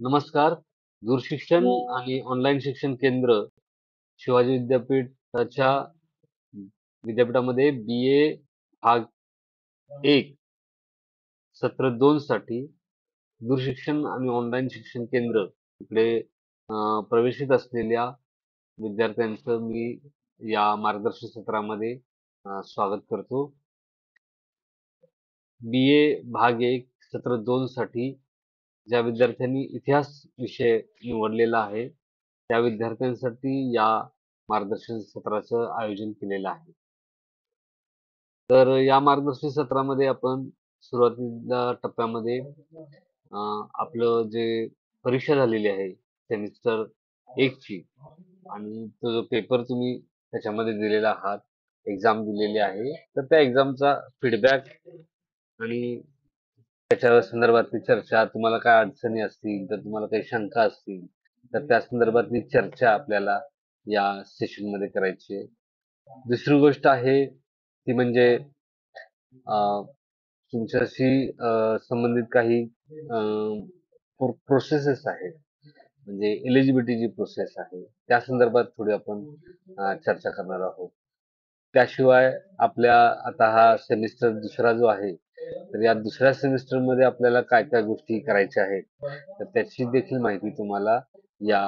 नमस्कार. दूरशिक्षण आणि ऑनलाईन शिक्षण केंद्र शिवाजी विद्यापीठाच्या विद्यापीठामध्ये बी.ए. भाग 1 सत्र 2 साठी दूरशिक्षण आणि ऑनलाईन शिक्षण केंद्र इकडे प्रवेशित असलेल्या विद्यार्थ्यांचं मी या मार्गदर्शन सत्रामध्ये स्वागत करतो. बी.ए. भाग 1 सत्र 2 साठी ज्या विद्यार्थ्यांनी इतिहास विषय निवडलेला आहे, त्या विद्यार्थ्यांसाठी या मार्गदर्शन सत्राचं आयोजन केलेलं आहे. तर या मार्गदर्शन सत्रामध्ये आपण सुरुवातीला टप्प्यामध्ये आपलं जे परीक्षा झालेली आहे सेमिस्टर 1 ची आणि तो जो पेपर तुम्ही त्याच्यामध्ये दिलेला आहात, एक्झाम दिलेली आहे, तर त्या एक्झामचा फीडबॅक आणि त्याच्या संदर्भातली चर्चा, तुम्हाला काय अडचणी असतील, तर तुम्हाला काही शंका असतील, तर त्या संदर्भातली चर्चा आपल्याला या सेशनमध्ये करायची आहे. दुसरी गोष्ट आहे ती म्हणजे तुमच्याशी संबंधित काही प्रोसेसेस आहेत, म्हणजे एलिजिबिलिटी जी प्रोसेस आहे, त्या संदर्भात थोडी आपण चर्चा करणार आहोत. त्याशिवाय आपल्या आता हा सेमिस्टर दुसरा जो आहे, तर या दुसऱ्या सेमिस्टरमध्ये आपल्याला काय काय गोष्टी करायच्या आहेत, तर त्याची देखील माहिती तुम्हाला या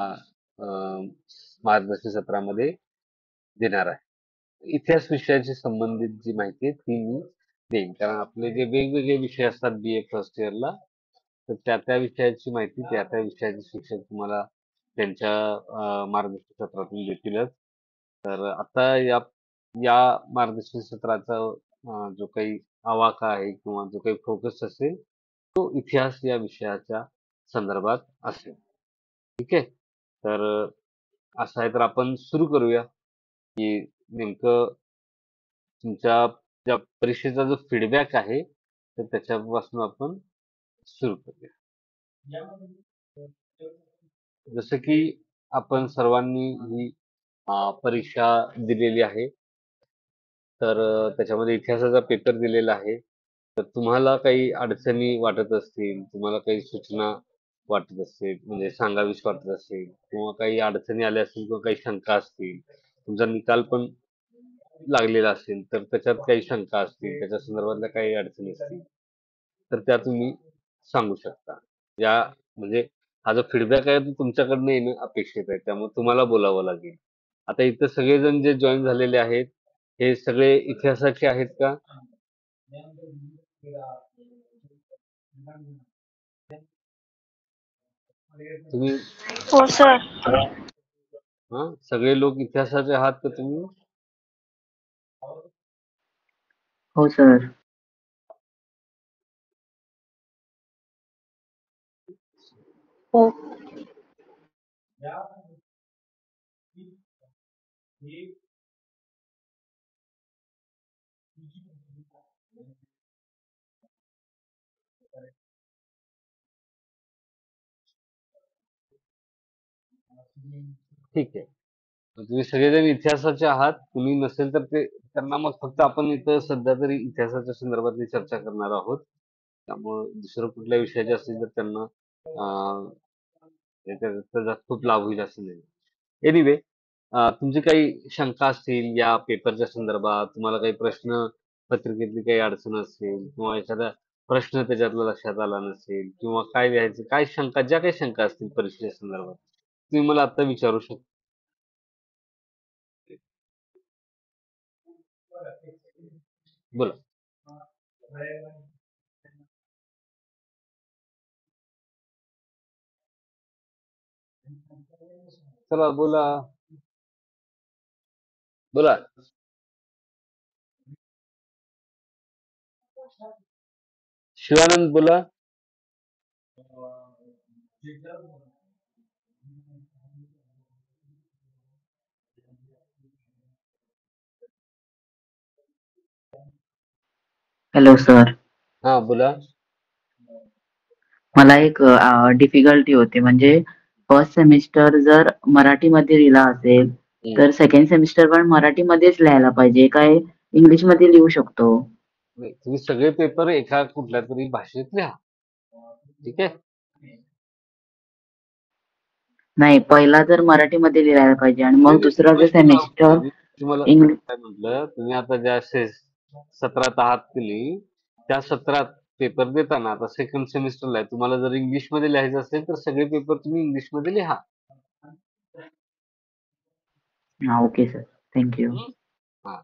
मार्गदर्शन सत्रामध्ये देणार आहे. इतिहास विषयाशी संबंधित जी माहिती आहे ती मी देईन, कारण आपले जे वेगवेगळे विषय असतात बी.ए. फर्स्ट इयरला, तर त्या त्या विषयाची माहिती त्या त्या विषयाचे शिक्षक तुम्हाला त्यांच्या मार्गदर्शन सत्रातून देतीलच. तर आता या या मार्गदर्शन सत्राचा जो काही आवाका आहे किंवा जो काही फोकस असेल, तो इतिहास या विषयाच्या संदर्भात असेल. ठीक आहे. तर असं आहे, तर आपण सुरू करूया की नेमकं तुमच्या त्या परीक्षेचा जो फीडबॅक आहे, तर त्याच्यापासून आपण सुरू करूया. जसं की आपण सर्वांनी ही परीक्षा दिलेली आहे, तर त्याच्यामध्ये इतिहासाचा पेपर दिलेला आहे. तर तुम्हाला काही अडचणी वाटत असतील, तुम्हाला काही सूचना वाटत असेल, म्हणजे सांगावीस वाटत असेल, किंवा काही अडचणी आल्या असतील किंवा काही शंका असतील, तुमचा निकाल पण लागलेला असेल, तर त्याच्यात काही शंका असतील, त्याच्या संदर्भातल्या काही अडचणी असतील, तर त्या तुम्ही सांगू शकता. या म्हणजे हा जो फीडबॅक आहे तो तुमच्याकडनं येणं अपेक्षित आहे, त्यामुळे तुम्हाला बोलावं लागेल. आता इथं सगळेजण जे जॉईन झालेले आहेत, हे सगळे इतिहासाचे आहेत का? तुम्ही हो सर. सगळे लोक इतिहासाचे आहात का तुम्ही? हो सर. हो. ठीक आहे. तुम्ही सगळेजण इतिहासाचे आहात. तुम्ही नसेल तर ते त्यांना मग फक्त आपण इथं सध्या तरी इतिहासाच्या संदर्भातली चर्चा करणार आहोत. त्यामुळं दुसरं कुठल्या विषयाचे असतील तर त्यांना त्याचा खूप लाभ होईल असं नाही. एनिवे, तुमची काही शंका असतील या पेपरच्या संदर्भात, तुम्हाला काही प्रश्न पत्रिकेतली काही अडचण असेल किंवा एखादा प्रश्न त्याच्यातला लक्षात आला नसेल किंवा काय लिहायचं, काय शंका, ज्या काही शंका असतील परीक्षेच्या संदर्भात, तुम्ही मला आता विचारू शकता. बोला. चला बोला. बोला. शिवानंद बोला. Hello sir. हा बोला. मला एक डिफिकल्टी होती, म्हणजे फर्स्ट सेमिस्टर जर मराठीमध्ये लिहिला असेल तर सेकंड सेमिस्टर पण मराठीमध्येच लिहायला पाहिजे काय इंग्लिश मध्ये लिहू शकतो? नाही, तुम्ही सगळे पेपर एका कुठल्या तरी भाषेत लिहा. ठीक आहे. नाही, पहिला तर मराठीमध्ये लिहायला पाहिजे आणि मग दुसरा जर सेमिस्टर मी तुम्हाला इंग्लिश. काय म्हटलं, तुम्ही आता ज्या सत्रात आहात तुम्ही, त्या सत्रात पेपर देताना आता सेकंड सेमिस्टरला आहे, तुम्हाला जर इंग्लिश मध्ये लिहायचं असेल तर सगळे पेपर तुम्ही इंग्लिश मध्ये लिहा. हा, ओके सर, थँक्यू. हा.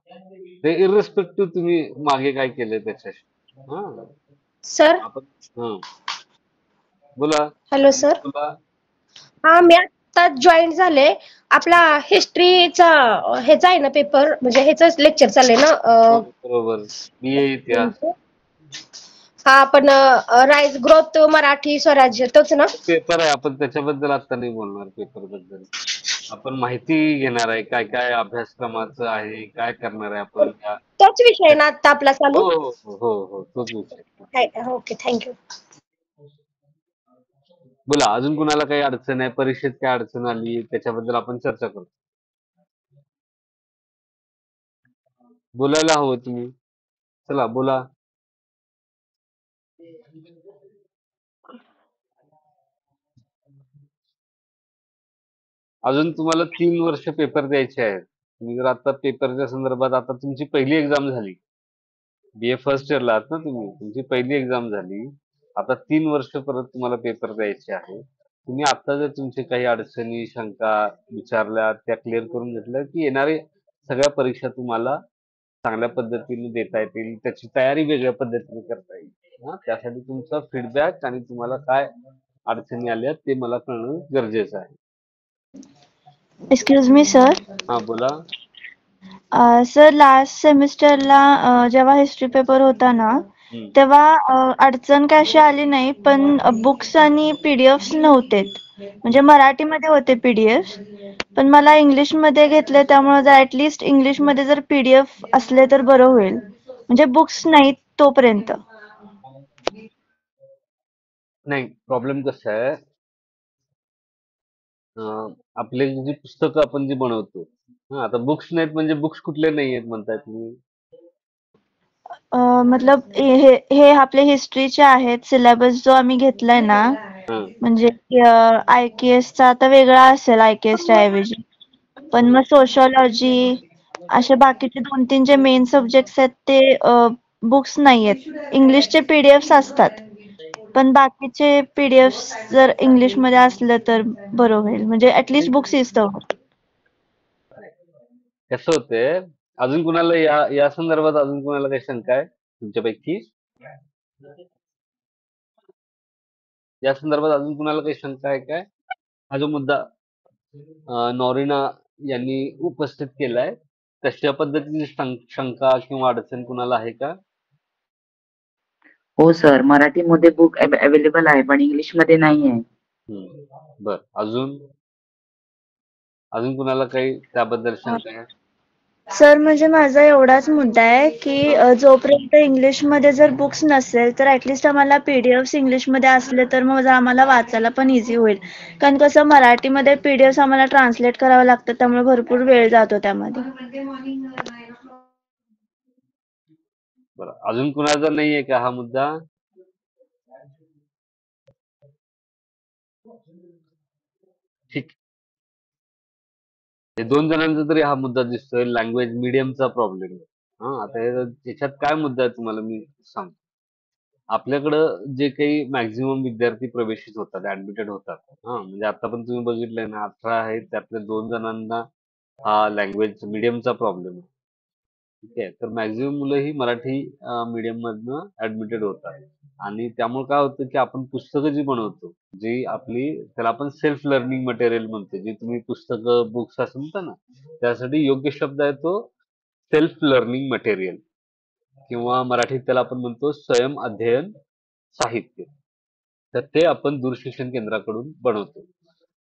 ते इर्रिस्पेक्टिव्ह तुम्ही मागे काय केलंय त्याच्याशी. हा. सर. आपण बोला. Hello sir. बोला. हा, मी आता जॉईन झाले. आपला हिस्ट्रीचा ह्याचा आहे ना पेपर, म्हणजे ह्याच लेक्चर चाललंय ना हो, बरोबर. BA इतिहास. हा, आपण राईज ग्रोथ मराठी स्वराज्य तोच ना. पेपर आहे, आपण त्याच्याबद्दल आता नाही बोलणार. पेपर बद्दल आपण माहिती घेणार आहे, काय काय अभ्यासक्रमाचं आहे, काय करणार आहे आपण तोच विषय ना आता आपला हो चालू. हो हो हो हो, तोच विषय. Okay, thank you. बोला, अजून कुणाला काही अडचण आहे, परीक्षेत काय अडचण आली त्याच्याबद्दल आपण चर्चा करू. बोलायला हवं तुम्ही. चला बोला. अजून तुम्हाला 3 वर्ष पेपर द्यायचे आहेत. तुम्ही जर आता पेपरच्या संदर्भात, आता तुमची पहिली एक्झाम झाली, BA फर्स्ट इयरला आहात ना तुम्ही, तुमची पहिली एक्झाम झाली. आता 3 वर्ष परत तुम्हाला पेपर द्यायचे आहे. तुम्ही आता जर तुमचे काही अडचणी, शंका विचारल्या, त्या क्लिअर करून घेतल्या, की येणारे सगळ्या परीक्षा तुम्हाला चांगल्या पद्धतीने देता येतील, त्याची तयारी वेगळ्या पद्धतीने करता येईल. त्यासाठी तुमचा फीडबॅक आणि तुम्हाला काय अडचणी आल्या ते मला कळणं गरजेचं आहे. Excuse me sir. हा, बोला. सर, लास्ट सेमिस्टरला जेव्हा हिस्ट्री पेपर होता ना, हम्म. तेव्हा अडचण काय अशी आली नाही, पण बुक्स आणि पीडीएफ नव्हते. म्हणजे मराठीमध्ये होते पीडीएफ, पण मला इंग्लिश मध्ये घेतले, त्यामुळे जर ऍटलिस्ट इंग्लिश मध्ये जर पीडीएफ असले तर बरं होईल. म्हणजे बुक्स नाहीत तोपर्यंत. नाही, प्रॉब्लेम कसा आहे, आपले जी पुस्तकं आपण जी बनवतो, आता बुक्स नाहीत म्हणजे बुक्स कुठले नाही आहेत म्हणताय तुम्ही? मतलब हे आपले हिस्ट्रीचे आहेत. सिलेबस जो आम्ही घेतलाय ना, हं. म्हणजे IKS चा आता वेगळा असेल IKS च्या ऐवजी, पण मग सोशॉलॉजी असे बाकीचे 2-3 जे मेन सब्जेक्ट्स आहेत ते बुक्स नाहीयेत. इंग्लिशचे पीडीएफ असतात, पण बाकीचे पीडीएफ जर इंग्लिश मध्ये असलं तर बरं होईल. म्हणजे ऍटलिस्ट बुक्स इज कसं होतंय, अजून कुणाला या या संदर्भात अजून कुणाला काही शंका आहे तुमच्यापैकी? या संदर्भात अजून कुणाला काही शंका आहे काय? हा जो मुद्दा नॉरिना यांनी उपस्थित केलाय, तशा पद्धतीची शंका किंवा अडचण कुणाला आहे का? हो सर, मराठीमध्ये बुक अवेलेबल आहे पण इंग्लिश मध्ये नाही आहे. बर, अजून अजून कुणाला काही त्याबद्दल शंका आहे? सर, म्हणजे माझा एवढाच मुद्दा आहे की जोपर्यंत इंग्लिश मध्ये जर बुक्स नसेल तर ऍटलिस्ट आम्हाला पीडीएफ इंग्लिश मध्ये असले तर मग आम्हाला वाचायला पण इझी होईल. कारण कसं मराठीमध्ये पीडीएफ आम्हाला ट्रान्सलेट करावं लागतं, त्यामुळे भरपूर वेळ जातो त्यामध्ये. बरं, अजून कुणाचा नाहीये का हा मुद्दा? ठीक. हे 2 जणांचा तरी हा मुद्दा दिसतोय, लँग्वेज मीडियमचा प्रॉब्लेम आहे. आता याच्यात काय मुद्दा आहे तुम्हाला मी सांगतो. आपल्याकडं जे काही मॅक्झिमम विद्यार्थी प्रवेशित होतात, ऍडमिटेड होतात, म्हणजे आता पण तुम्ही बघितलंय ना, 18 आहेत, त्यातल्या 2 जणांना हा लँग्वेज मीडियमचा प्रॉब्लेम आहे. ठीक आहे, तर मॅक्झिमम मुलं ही मराठी मीडियम मधनं ऍडमिटेड होतात. आणि त्यामुळे काय होतं की आपण पुस्तकं जी बनवतो, जी आपली, त्याला आपण सेल्फ लर्निंग मटेरियल म्हणतो, जी तुम्ही पुस्तकं, बुक्स असं म्हणता ना, त्यासाठी योग्य शब्द आहे तो सेल्फ लर्निंग मटेरियल, किंवा मराठीत त्याला आपण म्हणतो स्वयं अध्ययन साहित्य. तर ते आपण दूरशिक्षण केंद्राकडून बनवतो.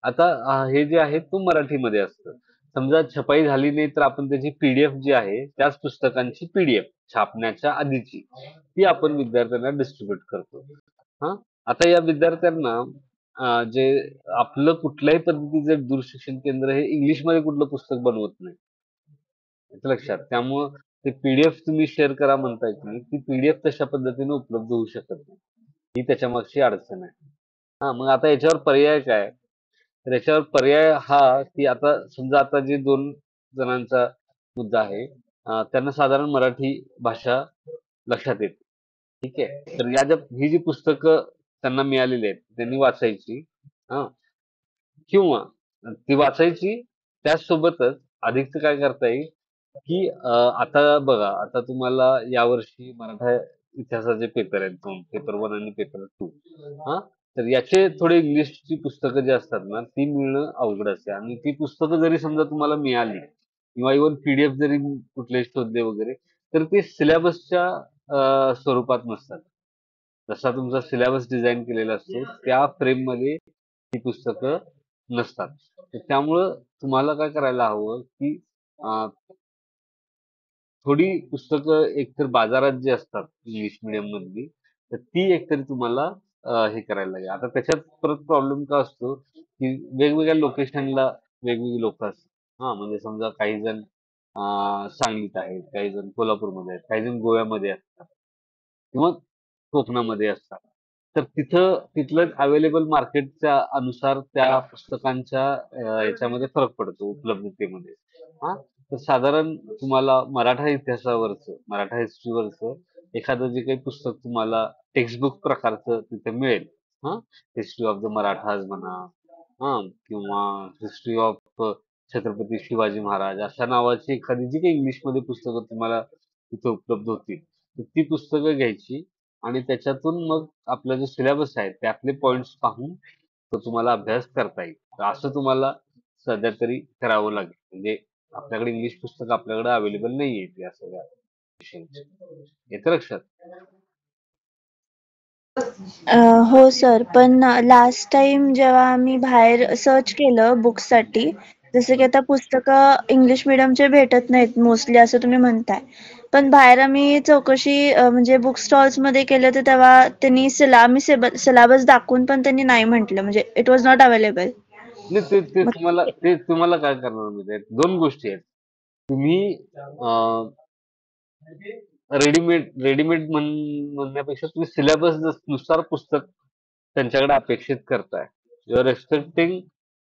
आता हे जे आहे तो मराठीमध्ये असतं. समजा छपाई झाली नाही तर आपण त्याची पीडीएफ जी आहे, त्याच पुस्तकांची पीडीएफ छापण्याच्या आधीची, ती आपण विद्यार्थ्यांना डिस्ट्रीब्यूट करतो. आता या विद्यार्थ्यांना जे आपलं कुठल्याही पद्धतीचं दूरशिक्षण केंद्र हे इंग्लिशमध्ये कुठलं पुस्तक बनवत नाही, याचं लक्षात. त्यामुळं ते पीडीएफ तुम्ही शेअर करा म्हणताय तुम्ही, ती पीडीएफ तशा पद्धतीने उपलब्ध होऊ शकत नाही. ही त्याच्या मागची अडचण आहे. मग आता याच्यावर पर्याय काय? तर याच्यावर पर्याय हा की आता समजा आता जे 2 जणांचा मुद्दा आहे, त्यांना साधारण मराठी भाषा लक्षात येते. ठीक आहे. तर ही जी पुस्तकं त्यांना मिळालेली आहेत, त्यांनी वाचायची. हां. किंवा ती वाचायची त्याचसोबतच अधिकचं काय करता येईल, की आता बघा, आता तुम्हाला यावर्षी मराठा इतिहासाचे पेपर आहेत 2, पेपर 1 आणि पेपर 2. हां. तर याचे थोडे इंग्लिशची पुस्तकं जी असतात ना, ती मिळणं अवघड असते आणि ती पुस्तकं जरी समजा तुम्हाला मिळाली किंवा इव्हन पीडीएफ जरी कुठले शोधले वगैरे, तर ते सिलेबसच्या स्वरूपात नसतात. जसा तुमचा सिलेबस डिझाइन केलेला असतो, त्या फ्रेममध्ये ती पुस्तकं नसतात. तर त्यामुळं तुम्हाला काय करायला हवं, की अ, थोडी पुस्तकं एकतर बाजारात जी असतात इंग्लिश मीडियम मधली, तर ती एकतरी तुम्हाला हे करायला लागेल. आता त्याच्यात परत प्रॉब्लेम का असतो, की वेगवेगळ्या लोकेशनला वेगवेगळी लोकं असतात. हां, म्हणजे समजा काही जण सांगलीत आहेत, काही जण कोल्हापूरमध्ये आहेत, काही जण गोव्यामध्ये असतात किंवा कोकणामध्ये असतात. तर तिथलं अवेलेबल मार्केटच्या अनुसार त्या पुस्तकांच्या याच्यामध्ये फरक पडतो उपलब्धतेमध्ये. हां, तर साधारण तुम्हाला मराठा हिस्ट्रीवरचं एखादं जे काही पुस्तक तुम्हाला टेक्स्टबुक प्रकारचं तिथे मिळेल. हां, हिस्ट्री ऑफ द मराठाज म्हणा, हां, किंवा हिस्ट्री ऑफ छत्रपती शिवाजी महाराज अशा नावाची एखादी जी काही इंग्लिशमध्ये पुस्तकं तुम्हाला तिथे उपलब्ध होतील, तर ती पुस्तकं घ्यायची आणि त्याच्यातून मग आपला जो सिलेबस आहे त्यातले पॉइंट्स पाहून तो तुम्हाला अभ्यास करता येईल. तर असं तुम्हाला सध्या तरी करावं लागेल. म्हणजे आपल्याकडे इंग्लिश पुस्तक आपल्याकडे अवेलेबल नाहीये या सगळ्या विषयांची. येतं लक्षात? हो सर, पण लास्ट टाइम जेव्हा आम्ही बाहेर सर्च केलं बुक्ससाठी, जसं की आता पुस्तकं इंग्लिश मीडियमचे भेटत नाहीत मोस्टली असं तुम्ही म्हणताय. पण बाहेर आम्ही चौकशी म्हणजे बुक स्टॉल्समध्ये केलं तर तेव्हा त्यांनी सिलेबस दाखवून पण त्यांनी नाही म्हटलं, म्हणजे इट वॉज नॉट अवेलेबल. नाही ते तुम्हाला काय करणार माहिती आहे? 2 गोष्टी आहेत. तुम्ही रेडीमेड म्हणण्यापेक्षा तुम्ही सिलेबस नुसार पुस्तक त्यांच्याकडे अपेक्षित करताय. You are expecting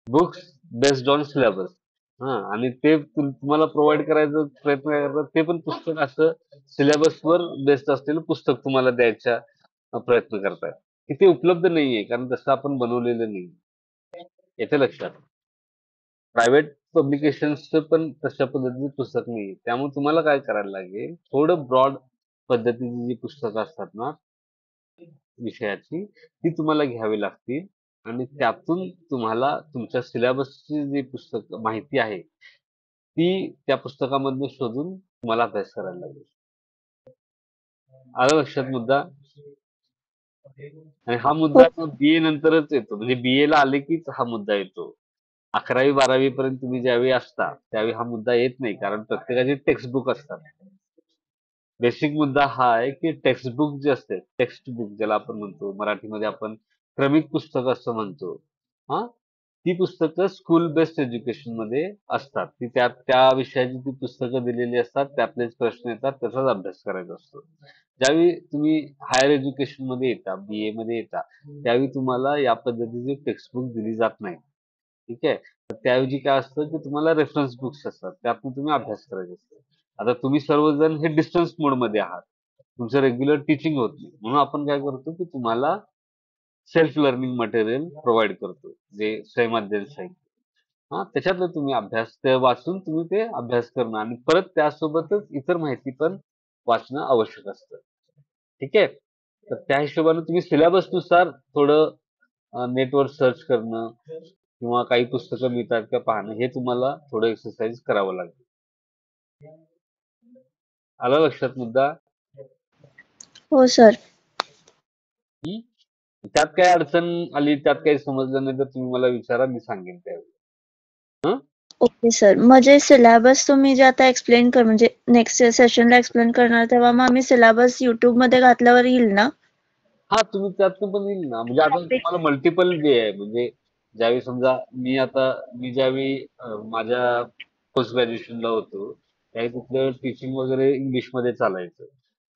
books based on syllabus. हां, आणि ते तुम्हाला प्रोव्हाईड करायचा प्रयत्न करतात, ते पण पुस्तक असं सिलेबसवर बेस्ड असलेलं पुस्तक तुम्हाला द्यायचा प्रयत्न करताय. की ते उपलब्ध नाहीये, कारण तसं आपण बनवलेलं नाही. येतं लक्षात? प्रायव्हेट पब्लिकेशन्सचं पण तशा पद्धतीचं पुस्तक नाहीये. त्यामुळे तुम्हाला काय करायला लागेल, थोडं ब्रॉड पद्धतीची जी पुस्तकं असतात ना विषयाची, ती तुम्हाला घ्यावी लागतील आणि त्यातून तुम्हाला तुमच्या सिलेबसची जी पुस्तक माहिती आहे, ती त्या पुस्तकामधनं शोधून तुम्हाला अभ्यास करायला लागेल. आलं लक्षात मुद्दा? आणि हा मुद्दा हो. BA नंतरच येतो. म्हणजे BA ला आले कीच हा मुद्दा येतो. 11वी-12वी पर्यंत तुम्ही ज्यावेळी असता, त्यावेळी हा मुद्दा येत नाही. कारण प्रत्येकाचे टेक्स्ट बुक असतात. बेसिक मुद्दा हा आहे, की टेक्स्टबुक जे असते, टेक्स्ट बुक ज्याला आपण म्हणतो, मराठीमध्ये आपण क्रमिक पुस्तकं असं म्हणतो. हां, ती पुस्तकं स्कूल बेस्ड एज्युकेशनमध्ये असतात. ती त्या विषयाची ती पुस्तकं दिलेली असतात. त्यातलेच प्रश्न येतात. त्याचाच अभ्यास करायचा असतो. ज्यावेळी तुम्ही हायर एज्युकेशनमध्ये येता, BA मध्ये येता, त्यावेळी तुम्हाला या पद्धतीची टेक्स्टबुक दिली जात नाही. ठीक आहे. तर त्याऐवजी काय असतं, की तुम्हाला रेफरन्स बुक्स असतात. त्यातून तुम्ही अभ्यास करायचा असतो. आता तुम्ही सर्वजण हे डिस्टन्स मोडमध्ये आहात. तुमचं रेग्युलर टीचिंग होत नाही. म्हणून आपण काय करतो, की तुम्हाला सेल्फ लर्निंग मटेरियल प्रोव्हाईड करतो. जे स्वयमाध्यम साहित्य. हां, त्याच्यातलं तुम्ही अभ्यास ते वाचून तुम्ही ते अभ्यास करणं आणि परत त्यासोबतच इतर माहिती पण वाचणं आवश्यक असतं. ठीक आहे. तर त्या हिशोबाने तुम्ही सिलेबसनुसार थोडं नेटवर सर्च करणं किंवा काही पुस्तकं मिळतात का पाहणं, हे तुम्हाला थोडं एक्सरसाइज करावं लागेल. आलं लक्षात मुद्दा? हो सर. हं? त्यात काही अडचण आली, त्यात काही समजलं नाही तर तुम्ही मला विचारा, मी सांगेन त्यावेळी. हं? Okay sir. मग जे सिलेबस तुम्ही जे आता एक्सप्लेन कर म्हणजे नेक्स्ट सेशनला एक्सप्लेन करणार तेव्हा मग आम्ही सिलेबस मध्ये घातल्यावर येईल ना? हां, तुम्ही त्यातनं पण येईल ना. म्हणजे आता तुम्हाला मल्टिपल वे आहे. म्हणजे ज्यावेळी समजा मी ज्यावेळी माझ्या पोस्ट ग्रॅज्युएशनला होतो, त्यावेळी तिथलं टीचिंग वगैरे इंग्लिशमध्ये चालायचं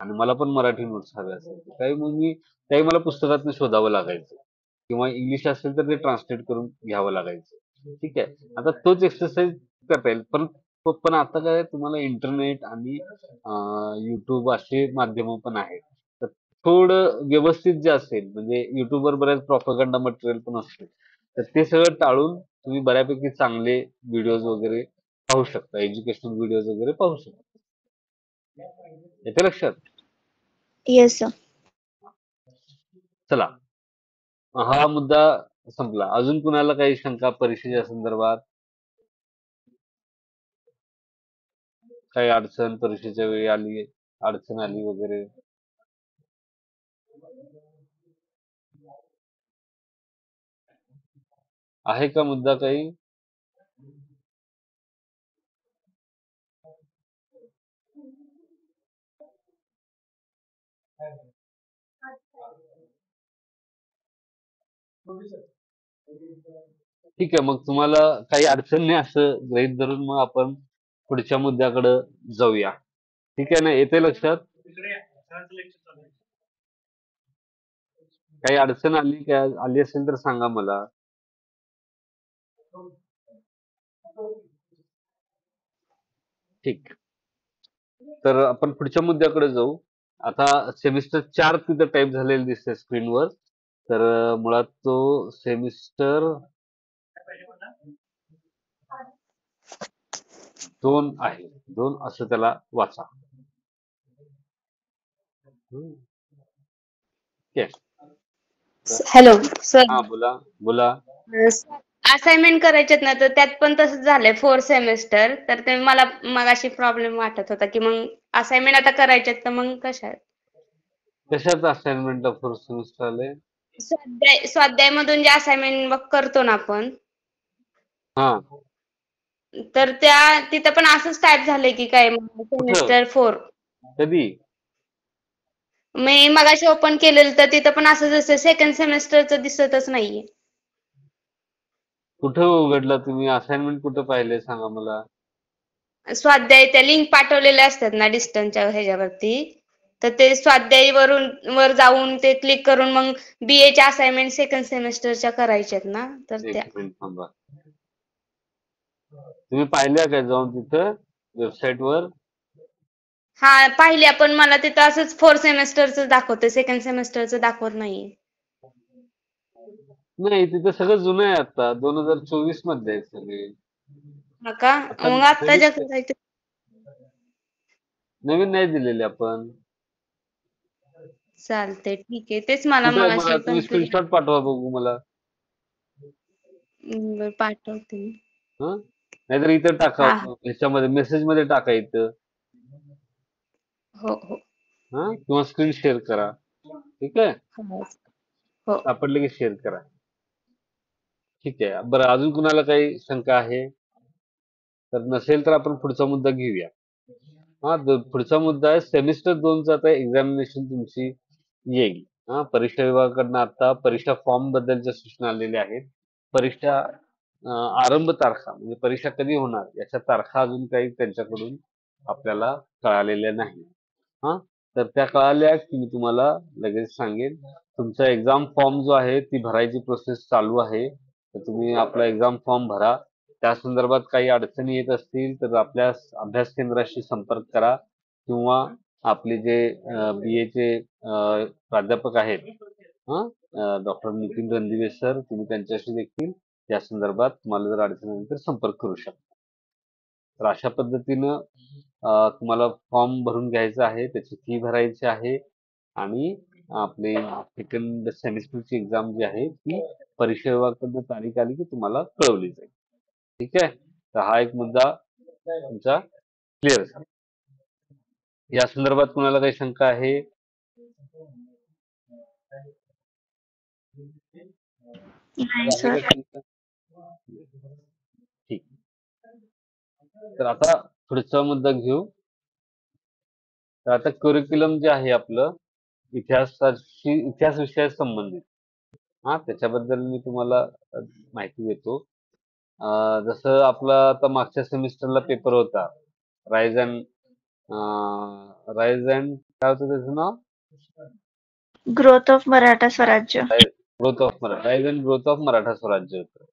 आणि मला पण मराठी नोट्स हव्या असायच्या. त्यावेळी मग त्यावेळी मला पुस्तकातनं शोधावं लागायचं. किंवा इंग्लिश असेल तर ते ट्रान्सलेट करून घ्यावं लागायचं. ठीक आहे. आता तोच एक्सरसाइज करता येईल. पण आता काय तुम्हाला इंटरनेट आणि YouTube असे माध्यम पण आहेत. तर थोडं व्यवस्थित जे असेल म्हणजे YouTubeवर बऱ्याच प्रोपगंडा मटेरियल पण असते. तर ते सगळं टाळून तुम्ही बऱ्यापैकी चांगले व्हिडिओज वगैरे पाहू शकता. एज्युकेशनल व्हिडिओज वगैरे पाहू शकता. येते लक्षात? Yes sir. चला, हा मुद्दा संपला. अजून कुणाला काही शंका परीक्षेच्या संदर्भात? काही अडचण परीक्षेच्या वेळी आली, अडचण आली वगैरे? आहे का मुद्दा काही? ठीक आहे, मग तुम्हाला काही अडचण नाही असं गृहीत धरून मग आपण पुढच्या मुद्द्याकडे जाऊया. ठीक आहे ना? येते लक्षात? काही अडचण आली असेल तर सांगा मला. ठीक. तर आपण पुढच्या मुद्द्याकडे जाऊ. आता सेमिस्टर 4 तिथं टाईप झालेलं दिसतंय स्क्रीनवर. तर मुळात तो सेमिस्टर 2 आहे. 2 असं त्याला वाचा. ठीक आहे. हॅलो सर, हा, बोला बोला. असाइनमेंट करायचेत ना, तर त्यात पण तसंच झालंय 4 सेमेस्टर. तर ते मला मगाशी प्रॉब्लेम वाटत होता की मग असाइनमेंट आता करायचेत तर मग कशा कशाचं असाइनमेंटला 4 सेमिस्टर आले? स्वाध्याय मधून जे असाइनमेंट करतो ना आपण, हा, तर तिथं पण असंच टाईप झालंय की काय कुठं? सेमिस्टर 4. कधी? मी मगाशी ओपन केलेलं तर तिथं पण असं जसं सेकंड सेमेस्टरचं दिसतच नाहीये. कुठं उघडला तुम्ही? असाइनमेंट कुठं पाहिले सांगा मला. स्वाध्याय त्या लिंक पाठवलेल्या असतात ना डिस्टन्सच्या ह्याच्यावरती, तर ते स्वाध्याय वर जाऊन ते क्लिक करून मग BA च्या असाइनमेंट सेकंड सेमेस्टरच्या करायच्यात ना, तर त्या एक मिनिट थांबा. तुम्ही पाहिल्या काय जाऊन तिथं वेबसाईट वर? हा पाहिल्या, पण मला तिथं असंच 4 सेमेस्टरचं दाखवतंय, सेकंड सेमेस्टरचं दाखवत नाहीये. नाही, तिथं सगळं जुनं आहे. आता 2024 मध्ये आहे सगळे. हा का? आता मग नवीन आत्ताच्या करायचं. नवीन नाही दिलेले आपण. चालतंय, ठीक आहे. तेच मला कुठे मला मगाशी तुम्ही कन्फ्युजन. स्क्रीनशॉट पाठवा बघू मला. पाठवते मी. हं? नाहीतर इथं टाका, हा, ह्याच्यामध्ये मेसेज मध्ये टाका इथं. हो हो किंवा स्क्रीन शेअर करा. ठीक आहे, हो हो. सापडले की शेअर करा. ठीक आहे. बरं, अजून कुणाला काही शंका आहे? तर नसेल तर आपण पुढचा मुद्दा घेऊया. पुढचा मुद्दा आहे सेमिस्टर 2चा. आता एक्झामिनेशन तुमची येईल. परीक्षा विभागाकडनं आता परीक्षा फॉर्म बद्दलच्या सूचना आलेल्या आहेत. परीक्षा आरंभ तारखा म्हणजे परीक्षा कधी होणार याच्या तारखा अजून काही त्यांच्याकडून आपल्याला कळालेल्या नाही. तर त्या कळाल्या की मी तुम्हाला लगेच सांगेन. तुमचा एक्झाम फॉर्म जो आहे ती भरायची प्रोसेस चालू आहे. तर तुम्ही आपला एक्झाम फॉर्म भरा. त्या संदर्भात काही अडचणी येत असतील तर आपल्या अभ्यास केंद्राशी संपर्क करा किंवा आपले जे BA चे प्राध्यापक आहेत, डॉक्टर नितीन रणदिवे सर, तुम्ही त्यांच्याशी देखील या संदर्भात तुम्हाला जर अडचण आली तर संपर्क करू शकता. तर अशा पद्धतीनं तुम्हाला फॉर्म भरून घ्यायचा आहे, त्याची फी भरायची आहे आणि आपली सेकंड सेमिस्टरची एक्झाम जी आहे ती परीक्षा विभागाकडून तारीख आली की तुम्हाला कळवली जाईल. ठीक आहे. तर हा एक मुद्दा तुमचा क्लिअर झाला. या संदर्भात कुणाला काही शंका आहे? नाही आहे का सर. शंका? ठीक. तर आता पुढचा मुद्दा घेऊ. तर आता करिक्युलम जे आहे आपलं इतिहास विषयाशी संबंधित, त्याच्याबद्दल मी तुम्हाला माहिती देतो. जसं आपला आता मागच्या सेमिस्टरला पेपर होता राईज अँड काय होतं त्याचं नाव? ग्रोथ ऑफ मराठा स्वराज्य. Growth of Maratha and growth of Maratha स्वराज्य होतं.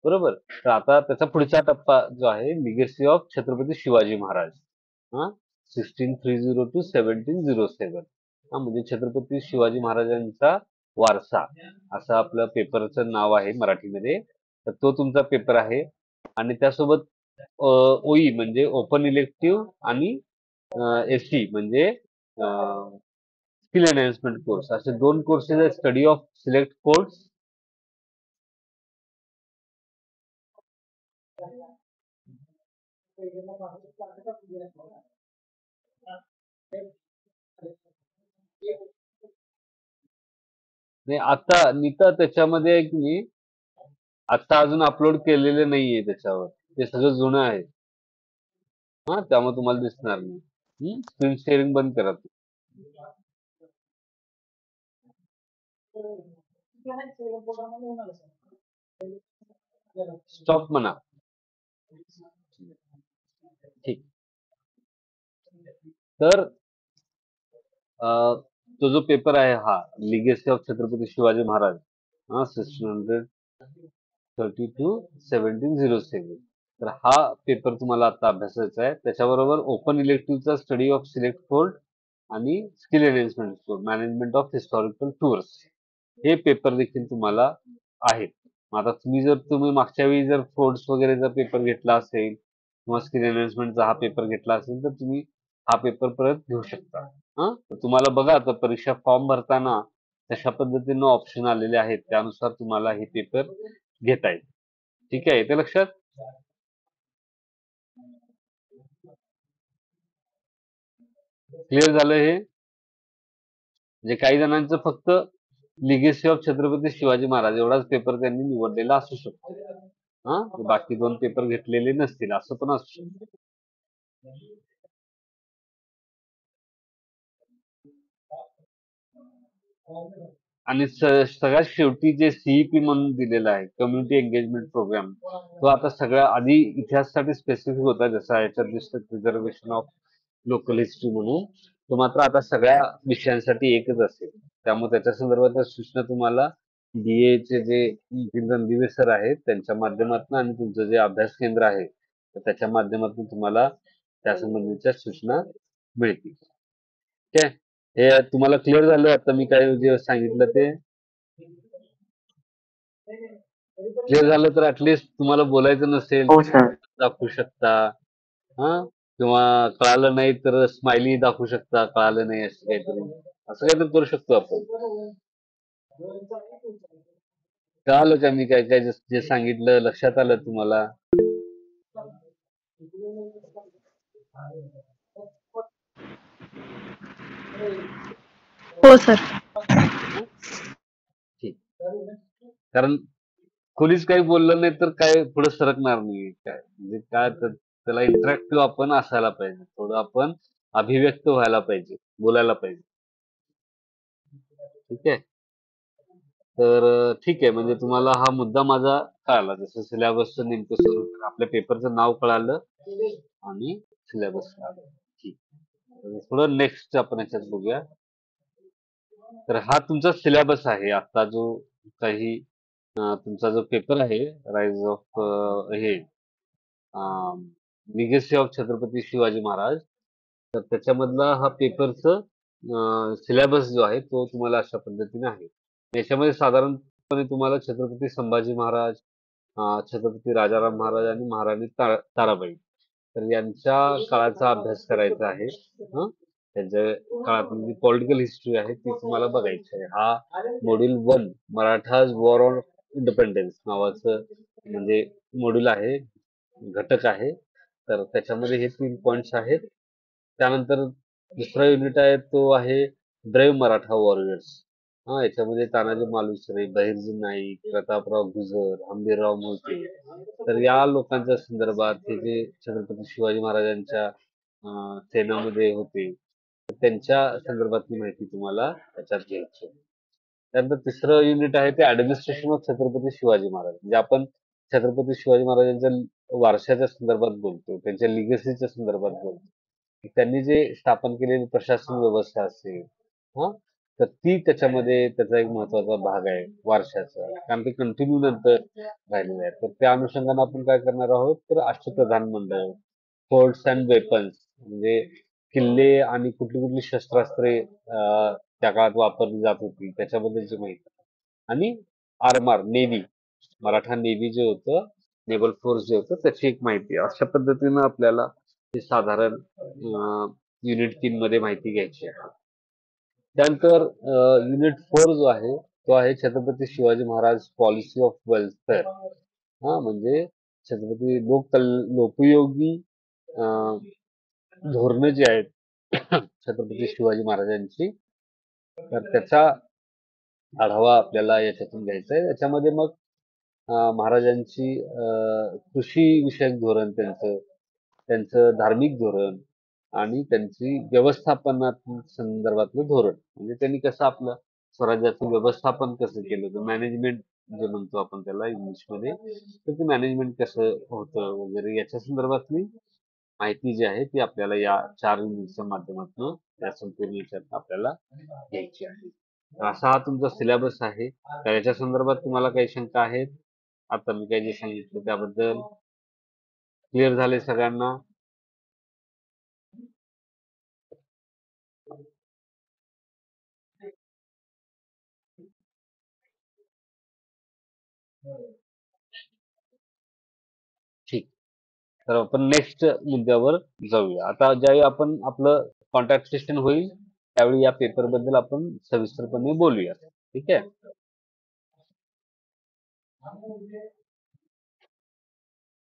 बरोबर. तर आता त्याचा पुढचा टप्पा जो आहे लिगेसी ऑफ छत्रपती शिवाजी महाराज. हा 1630 टू 1707. हा म्हणजे छत्रपती शिवाजी महाराजांचा वारसा असं आपलं पेपरचं नाव आहे मराठीमध्ये. तर तो तुमचा पेपर आहे आणि त्यासोबत ओई म्हणजे ओपन इलेक्टिव्ह आणि एससी म्हणजे स्किल एनहान्समेंट कोर्स असे दोन कोर्सेस आहेत. स्टडी ऑफ सिलेक्ट कोर्स नाही आता नीता त्याच्यामध्ये आहे की नाही आता अजून अपलोड केलेले नाहीये त्याच्यावर. ते सगळं जुनं आहे. हा त्यामुळे तुम्हाला दिसणार नाही. स्क्रीन शेअरिंग बंद करा. स्टॉप म्हणा. ठीक. तर तो जो पेपर आहे हा legacy of Chhatrapati Shivaji Maharaj 1630 to 1707. तर हा पेपर तुम्हाला आता अभ्यासायचा आहे. त्याच्याबरोबर ओपन इलेक्टिव्हचा स्टडी ऑफ सिलेक्ट फोर्ट आणि skill enhancement management of historical tours हे पेपर देखील तुम्हाला आहेत. आता तुम्ही मागच्या वेळी जर फोर्ट्स वगैरेचा पेपर घेतला असेल किंवा स्किल एनहान्समेंटचा हा पेपर घेतला असेल तर तुम्ही हा पेपर परत घेऊ शकता. तर तुम्हाला बघा आता परीक्षा फॉर्म भरताना कशा पद्धतीनं ऑप्शन आलेले आहेत त्यानुसार तुम्हाला हे पेपर घेता येईल. ठीक आहे. येते लक्षात? क्लिअर झालं हे? म्हणजे काही जणांचं फक्त लिगेसी ऑफ छत्रपती शिवाजी महाराज एवढाच पेपर त्यांनी निवडलेला असू शकतो. बाकी 2 पेपर घेतलेले नसतील असं पण असू शकतं. आणि सगळ्यात शेवटी जे सीईपी म्हणून दिलेला आहे कम्युनिटी एंगेजमेंट प्रोग्राम तो आता सगळ्या आधी इतिहासासाठी स्पेसिफिक होता जसा याच्यात दिसतं प्रिझर्वेशन ऑफ लोकल हिस्ट्री म्हणून तो मात्र आता सगळ्या विषयांसाठी एकच असेल. त्यामुळे त्याच्या संदर्भातल्या सूचना तुम्हाला BA चे जे रणदिवे सर आहेत त्यांच्या माध्यमातून आणि तुमचं जे अभ्यास केंद्र आहे तर त्याच्या माध्यमातून तुम्हाला त्या संबंधीच्या सूचना मिळतील. ठीक आहे. हे तुम्हाला क्लिअर झालं आता मी काय जे सांगितलं ते क्लिअर झालं तर ऍटलिस्ट तुम्हाला बोलायचं नसेल हो सर. दाखवू शकता. किंवा कळालं नाही तर स्माइली दाखवू शकता कळालं नाही असं काहीतरी करू शकतो आपण. कळालं का मी काय काय जे सांगितलं लक्षात आलं तुम्हाला? हो सर. ठीक. कारण कोणीच काही बोललं नाही तर काय पुढे सरकणार नाही. काय म्हणजे काय तर त्याला इंटरॅक्टिव्ह आपण असायला पाहिजे. थोडं आपण अभिव्यक्त व्हायला पाहिजे, बोलायला पाहिजे. ठीक आहे. तर ठीक आहे म्हणजे तुम्हाला हा मुद्दा माझा कळाला. जसं सिलेबसचं नेमकं स्वरूप आपल्या पेपरचं नाव कळालं आणि सिलेबस कळालं. ठीक. तर थोडं नेक्स्ट आपण याच्यात बघूया. तर हा तुमचा सिलेबस आहे. आता जो काही तुमचा जो पेपर आहे राईज ऑफ हे लिगेसी ऑफ छत्रपती शिवाजी महाराज तर त्याच्यामधला हा पेपरचं सिलेबस जो आहे तो तुम्हाला अशा पद्धतीने आहे. याच्यामध्ये साधारणपणे तुम्हाला छत्रपती संभाजी महाराज छत्रपती राजाराम महाराज आणि महाराणी ताराबाई तर यांच्या काळाचा अभ्यास करायचा आहे. त्यांच्या काळातली पॉलिटिकल हिस्ट्री आहे ती तुम्हाला बघायची आहे. हा module 1 Marathas war on independence नावाचं म्हणजे मॉड्यूल आहे घटक आहे. तर त्याच्यामध्ये हे 3 पॉइंट्स आहेत. त्यानंतर दुसरा युनिट आहे तो आहे ब्रेव मराठा वॉरियर्स. याच्यामध्ये तानाजी मालुसरे, बहिर्जी नाईक, प्रतापराव गुजर, हंबीरराव मोहिते तर या लोकांच्या संदर्भात हे जे छत्रपती शिवाजी महाराजांच्या सेनामध्ये होते तर त्यांच्या संदर्भातली माहिती तुम्हाला त्याच्यात घ्यायची आहे. त्यानंतर तिसरं युनिट आहे ते ऍडमिनिस्ट्रेशन ऑफ छत्रपती शिवाजी महाराज म्हणजे आपण छत्रपती शिवाजी महाराजांच्या वारशाच्या संदर्भात बोलतो त्यांच्या लिगसीच्या संदर्भात बोलतो. त्यांनी जे स्थापन केलेली प्रशासन व्यवस्था असेल तर ती त्याच्यामध्ये त्याचा एक महत्वाचा भाग आहे वारशाचा, कारण ते कंटिन्यू नंतर राहिलेले आहे. तर त्या अनुषंगाने आपण काय करणार आहोत, तर अष्टप्रधान मंडळ, फोर्ट्स अँड वेपन्स म्हणजे किल्ले आणि कुठली कुठली शस्त्रास्त्रे त्या काळात वापरली जात होती त्याच्याबद्दलची माहिती, आणि आरमार नेव्ही, मराठा नेव्ही जे होतं, नेव्हल फोर्स जे होतं त्याची एक माहिती. अशा पद्धतीनं आपल्याला हे साधारण युनिट 3 मध्ये माहिती घ्यायची आहे. त्यानंतर युनिट 4 जो आहे तो आहे Chhatrapati Shivaji Maharaj policy of welfare. म्हणजे छत्रपती लोकोपयोगी धोरणं जी आहेत छत्रपती शिवाजी महाराजांची, तर त्याचा आढावा आपल्याला याच्यातून घ्यायचा आहे. याच्यामध्ये मग महाराजांची कृषी विषयक धोरण, त्यांचं धार्मिक धोरण आणि त्यांची संदर्भातलं धोरण, म्हणजे त्यांनी कसं आपलं स्वराज्याचं व्यवस्थापन कसं केलं होतं, मॅनेजमेंट जे म्हणतो आपण त्याला इंग्लिशमध्ये, तर ते मॅनेजमेंट कसं होतं वगैरे याच्या संदर्भातली माहिती जी आहे ती आपल्याला या 4 युनिटच्या माध्यमातून या संपूर्ण याच्यात आपल्याला घ्यायची आहे. तर असा हा तुमचा सिलेबस आहे. तर याच्या संदर्भात तुम्हाला काही शंका आहेत? आता मी काही जे सांगितलं त्याबद्दल क्लिअर झाले सगळ्यांना? ठीक. तर आपण नेक्स्ट मुद्द्यावर जाऊया. आता ज्यावेळी आपण आपलं कॉन्ट्रॅक्ट सेशन होईल त्यावेळी या पेपर बद्दल आपण सविस्तरपणे बोलूया. ठीक आहे.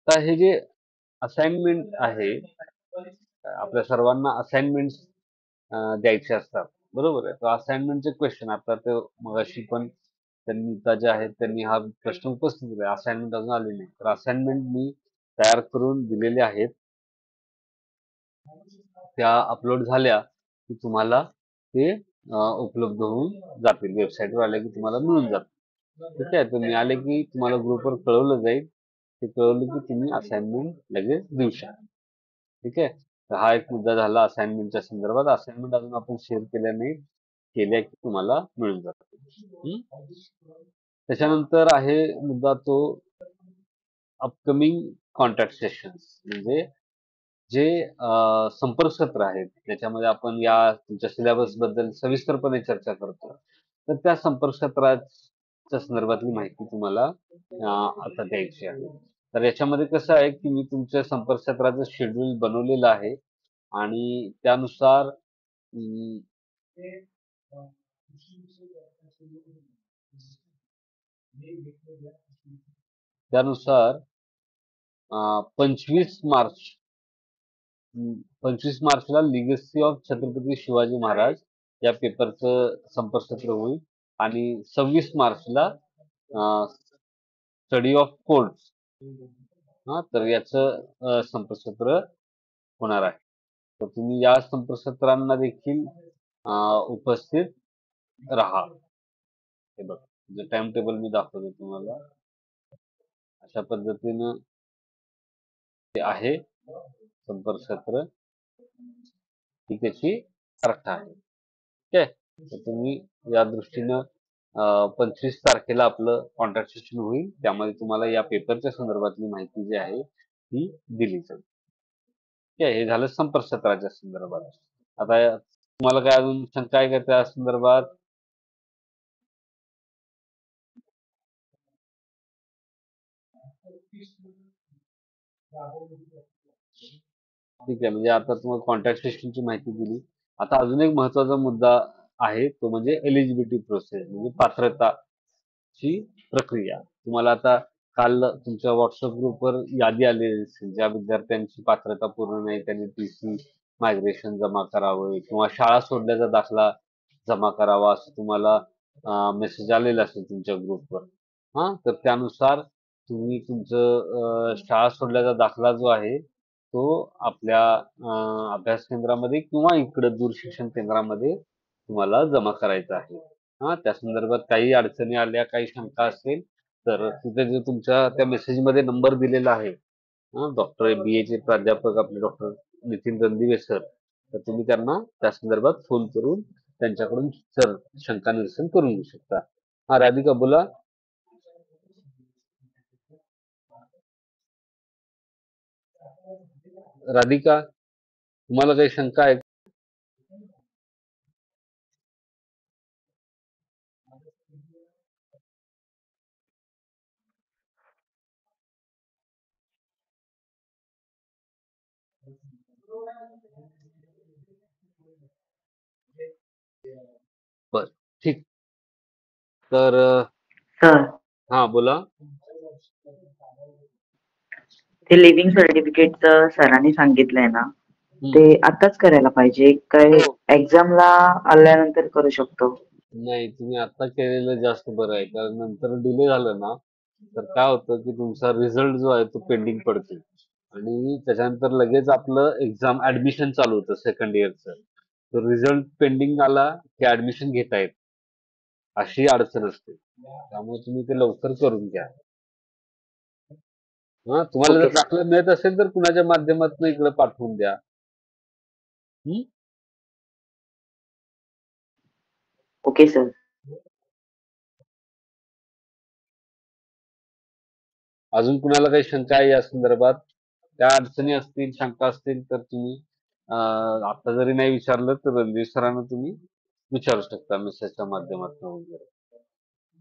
तर हे जे असाइनमेंट आहे, आपल्या सर्वांना असाइनमेंट द्यायचे असतात, बरोबर आहे. तर असाइनमेंटचे क्वेश्चन आता ते मगाशी पण त्यांनी जे आहेत त्यांनी हा प्रश्न उपस्थित केला, असाइनमेंट अजून आले नाही. तर असाइनमेंट मी तयार करून दिलेले आहेत, त्या अपलोड झाल्या की तुम्हाला ते उपलब्ध होऊन जातील, वेबसाईटवर आले की तुम्हाला मिळून जातील. ठीक आहे. तुम्ही आले की तुम्हाला ग्रुपवर कळवलं जाईल, ते कळवलं की तुम्ही असाइनमेंट लगेच देऊ शकता. ठीक आहे. तर हा एक मुद्दा झाला असाइनमेंटच्या संदर्भात. असाइनमेंट अजून आपण शेअर केल्या नाही, केल्या की तुम्हाला मिळून जातील. त्याच्यानंतर आहे मुद्दा तो अपकमिंग कॉन्ट्रॅक्ट सेशन्स, म्हणजे जे संपर्क सत्र आहेत त्याच्यामध्ये आपण या तुमच्या सिलेबस बद्दल सविस्तरपणे चर्चा करतो. तर त्या संपर्क सत्राच्या संदर्भातली माहिती तुम्हाला आता द्यायची आहे. तर याच्यामध्ये कसं आहे की मी तुमच्या संपर्क सत्राचं शेड्यूल बनवलेलं आहे आणि त्यानुसार त्यानुसार 25 मार्चला लिगसी ऑफ छत्रपती शिवाजी महाराज या पेपरचं संपर्क सत्र होईल आणि 26 मार्चला स्टडी ऑफ कोर्ट्स तर याचं संपर्क सत्र होणार आहे. तर तुम्ही या संपर्क सत्रांना देखील उपस्थित राहा. हे बघ, जे टाइम टेबल मी दाखवतो तुम्हाला, अशा पद्धतीनं ते आहे संपर्क सत्र, ही त्याची तारखा आहे. ठीक आहे. तर तुम्ही या दृष्टीनं 25 तारखेला आपलं कॉन्ट्रॅक्ट सेशन होईल, त्यामध्ये तुम्हाला या पेपरच्या संदर्भातली माहिती जी आहे ती दिली जाईल. ठीक आहे. हे झालं संपर्क सत्राच्या संदर्भात. आता तुम्हाला काय अजून शंका आहे का त्या संदर्भात? ठीक आहे. म्हणजे आता तुम्हाला कॉन्ट्रॅक्ट सेशनची माहिती दिली. आता अजून एक महत्वाचा मुद्दा आहे, तो म्हणजे एलिजिबिलिटी प्रोसेस, म्हणजे पात्रताची प्रक्रिया. तुम्हाला आता काल तुमच्या व्हॉट्सअप ग्रुपवर यादी आलेली असेल, ज्या विद्यार्थ्यांची पात्रता पूर्ण नाही त्यांनी टीसी मायग्रेशन जमा करावे किंवा शाळा सोडल्याचा दाखला जमा करावा, असं तुम्हाला मेसेज आलेला असेल तुमच्या ग्रुपवर. तर त्यानुसार तुम्ही तुमचं शाळा सोडल्याचा दाखला जो आहे तो आपल्या अभ्यास केंद्रामध्ये किंवा इकडं दूर शिक्षण केंद्रामध्ये तुम्हाला जमा करायचा आहे. त्या संदर्भात काही अडचणी आल्या, काही शंका असेल तर तिथे जो तुमच्या त्या मेसेजमध्ये नंबर दिलेला आहे, डॉक्टर BA चे प्राध्यापक आपले डॉक्टर नितीन रणदिवे सर, तर तुम्ही त्यांना त्या संदर्भात फोन करून त्यांच्याकडून सर शंका निरसन करून घेऊ शकता. हा राधिका बोला. राधिका, तुम्हाला काही शंका आहे? बर, ठीक. तर सर हा बोला. ते लिव्हिंग सर्टिफिकेटचं सरांनी सांगितलंय ना, ते आताच करायला पाहिजे काय हो. एक्झामला आल्यानंतर करू शकतो? नाही, तुम्ही आता केलेलं जास्त बरं आहे, कारण नंतर डिले झालं ना तर काय होतं की तुमचा रिझल्ट जो आहे तो पेंडिंग पडतो आणि त्याच्यानंतर लगेच आपलं एक्झाम ऍडमिशन चालू होतं सेकंड इयरचं. तर रिझल्ट पेंडिंग आला की ऍडमिशन घेता येत अशी अडचण असते. त्यामुळे तुम्ही ते लवकर करून घ्या. हा, तुम्हाला ओके जर दाखला मिळत असेल तर कुणाच्या माध्यमातून इकडे पाठवून द्या. Okay sir. अजून कुणाला काही शंका आहे या संदर्भात? त्या अडचणी असतील, शंका असतील तर तुम्ही आता जरी नाही विचारलं तर रणजित सरांना तुम्ही विचारू शकता मेसेजच्या माध्यमातून वगैरे.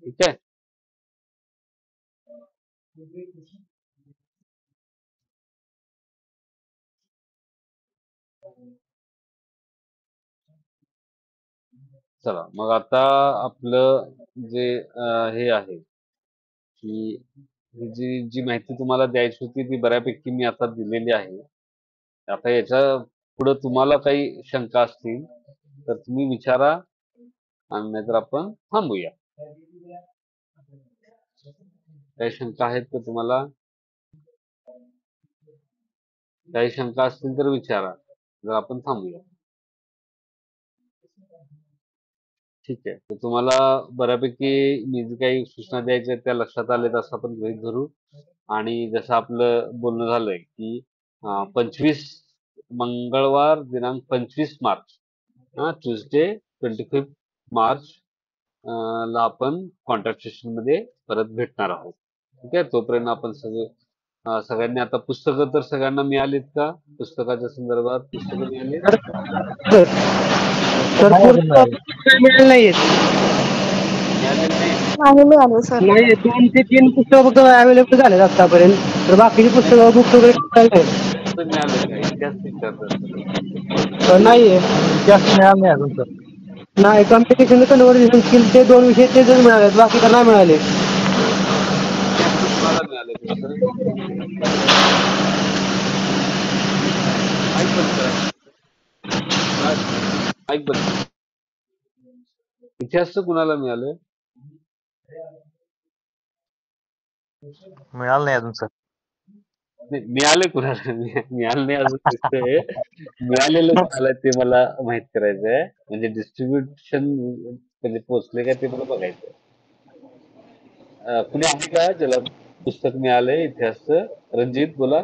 ठीक आहे. चला मग आता आपलं जे हे आहे की जी जी माहिती तुम्हाला द्यायची होती ती बऱ्यापैकी मी आता दिलेली आहे. आता याच्या पुढे तुम्हाला काही शंका असतील तर तुम्ही विचारा आणि नाहीतर आपण थांबूया. काही शंका आहेत का तुम्हाला? काही शंका असतील तर विचारा, जर आपण थांबूया. ठीक आहे. तर तुम्हाला बऱ्यापैकी मी जे काही सूचना द्यायच्या त्या लक्षात आलेत असं आपण गृहीत धरू. आणि जसं आपलं बोलणं झालंय की 25 मंगळवार दिनांक 25 मार्च ट्यूसडे 25 मार्च ला आपण कॉन्ट्रॅक्ट सेशन मध्ये परत भेटणार आहोत. ठीक आहे. तोपर्यंत आपण सगळ्यांनी आता पुस्तकं तर सगळ्यांना मिळालीत का? पुस्तकाच्या संदर्भात पुस्तकं मिळालीत? मिळाले नाहीये. मिळालेली नाही? नाही मिळालं सर. नाही 2 ते 3 पुस्तकं फक्त अवेलेबल झालेत आतापर्यंत. तर बाकीची पुस्तकं बुक वगैरे मिळाली पुस्तक मिळालं का? इतिहास विचारतात सर. नाहीये. जास्त मिळालं नाही अजून सर. नाही, कम्युनिकेशन कन्व्हर्सेशन स्किल ते 2 विषय तेच मिळाले, बाकी तर नाही मिळाले. इतिहास कुणाला मिळाले पुस्तक? माईक बंद करा. माईक बंद करा. इतिहासचं कुणाला मिळालं? मिळालं नाही अजून सर. नाही, मिळाले कुणाला? मिळालं नाही अजून दिसतंय. मिळालेलं कुणाला ते मला माहित करायचंय. म्हणजे डिस्ट्रीब्युशन म्हणजे पोहोचले का ते मला बघायचंय. कुणी आहे का ज्याला पुस्तक मिळालंय इतिहासचं? रणजित बोला.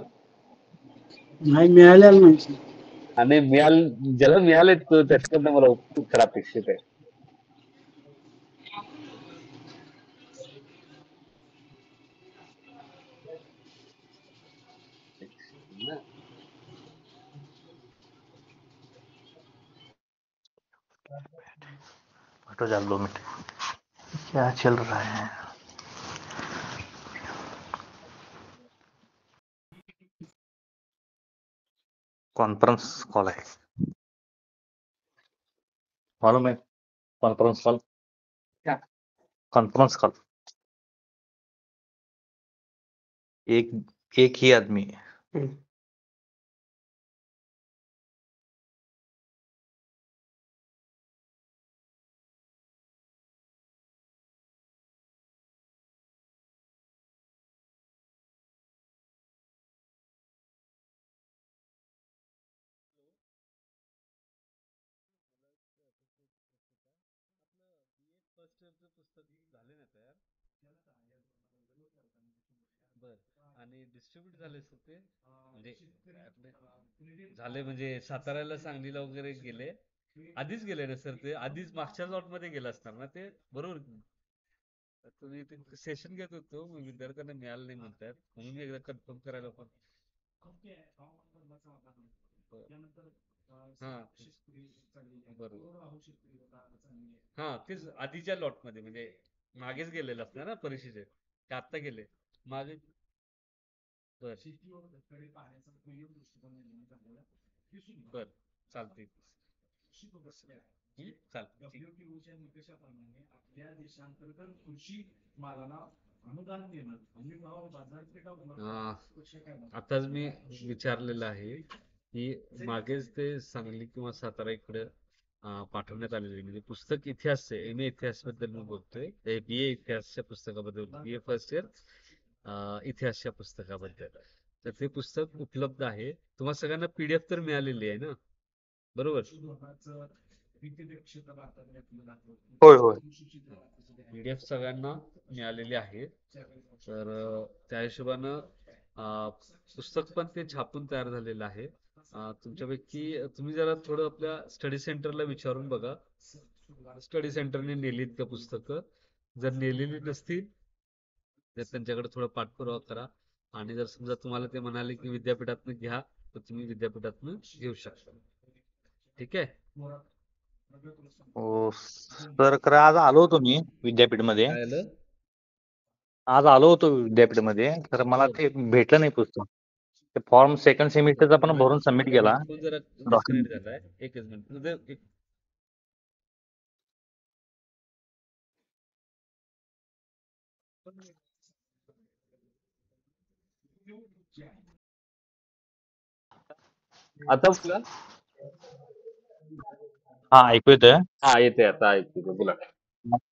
नाही मिळालेलं नाही. आणि ज्याला मिळाले त्याच्याकडनं मला उत्तर अपेक्षित आहे. हटो जा 2 मिनट. क्या चल रहा है? कॉन्फ्रेंस कॉल है. मालूम है कॉन्फ्रेंस कॉल? क्या कॉन्फ्रेंस कॉल? एक ही आदमी है. आणि डिस्ट्रीब्यूट झाले ते म्हणजे झाले म्हणजे साताऱ्याला सांगलीला वगैरे गेले आधीच गेले ना सर, ते आधीच मागच्या लॉट मध्ये गेलं असणार ना ते, बरोबर की नाही? तुम्ही ते सेशन घेत होतो, मग विद्यार्थ्यांना मिळालं नाही म्हणतात, म्हणून मी एकदा कन्फर्म करायला पण. हा बरोबर. हा तेच आधीच्या लॉट मध्ये म्हणजे मागेच गेलेलं असणार ना परीक्षेचे, ते आत्ता गेले मागे. बर बर चालते. आताच मी विचारलेलं आहे की मागेच ते सांगली किंवा सातारा इकडे पाठवण्यात आलेले म्हणजे पुस्तक इतिहास आहे, एम ए इतिहास बद्दल मी बोलतोय, बी ए इतिहासच्या पुस्तकाबद्दल, बी ए फर्स्ट इयर इतिहासच्या पुस्तकाबद्दल. तर ते पुस्तक उपलब्ध आहे, तुम्हाला सगळ्यांना पीडीएफ तर मिळालेली आहे ना, बरोबर? होय होय. पीडीएफ सगळ्यांना मिळालेली आहे. तर त्या हिशोबानं पुस्तक पण ते छापून तयार झालेलं आहे. तुमच्यापैकी तुम्ही जरा थोडं आपल्या स्टडी सेंटरला विचारून बघा, स्टडी सेंटरने नेलीत का पुस्तकं. जर नेलेली नसतील तर त्यांच्याकडे थोडा पाठपुरावा करा, आणि जर समजा तुम्हाला ते म्हणाले की विद्यापीठातनं घ्या, तर तुम्ही विद्यापीठातनं घेऊ शकता. ठीक आहे. हो सर, खरं आज आलो होतो मी विद्यापीठमध्ये. काय आलं? आज आलो होतो विद्यापीठमध्ये, तर मला ते भेटलं नाही पुस्तक. ते फॉर्म सेकंड सेमिस्टरचा पण भरून सबमिट केला. फोन जरा डिस्कनेक्ट झालाय, एकच मिनिट. आता बोला. हा ऐकू येतंय? हा येते, आता ऐकू येते, बोला.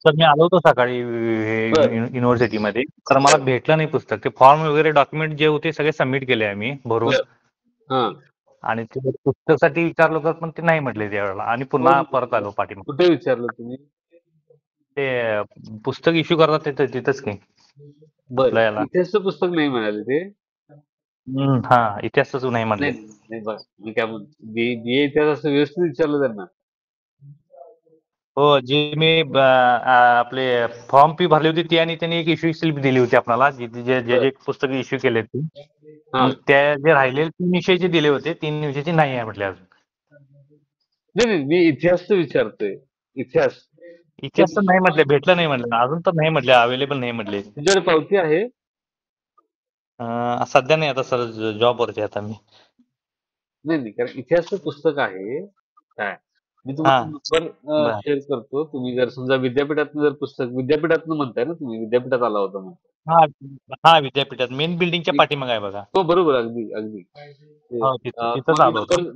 सर मी आलो होतो सकाळी युनिव्हर्सिटीमध्ये, तर मला भेटलं नाही पुस्तक. ते फॉर्म वगैरे डॉक्युमेंट जे होते सगळे सबमिट केले आम्ही भरून, हा आणि ते पुस्तकासाठी विचारलो तर पण ते नाही म्हटले त्यावेळेला, आणि पुन्हा परत आलो पाठीमागे. कुठे विचारलं तुम्ही? ते पुस्तक इश्यू करतात तिथंच की बरं, याला. इतिहासचं पुस्तक नाही मिळाले ते. हा इतिहासच नाही म्हटले. नाही बघ, मी काय म्हणतो, बी ए इतिहास असं व्यवस्थित विचारलं त्यांना. हो, जे मी आपले फॉर्म फी भरली होती ती, आणि त्यांनी एक इश्यू स्लिप दिली होती आपल्याला, जे जे पुस्तक इश्यू केले ती. मग त्या जे राहिलेले 3 विषयाचे दिले होते, 3 विषयाचे नाही आहे म्हटले अजून. नाही, मी इतिहासचं विचारतोय. इतिहास तर नाही म्हटले, भेटलं नाही म्हटलं, अजून तर नाही म्हटले, अवेलेबल नाही म्हटले. तुझ्याकडे पावती आहे? सध्या नाही, आता सर जॉबवरती आता मी. नाही, कारण इतिहासचं पुस्तक आहे काय, मी तुम्हाला नंबर शेअर करतो. तुम्ही जर समजा विद्यापीठातनं जर पुस्तक, विद्यापीठातनं म्हणताय ना तुम्ही, विद्यापीठात आला होता म्हणून. हा विद्यापीठात मेन बिल्डिंगच्या पाठीमागे आहे बघा. हो बरोबर, अगदी.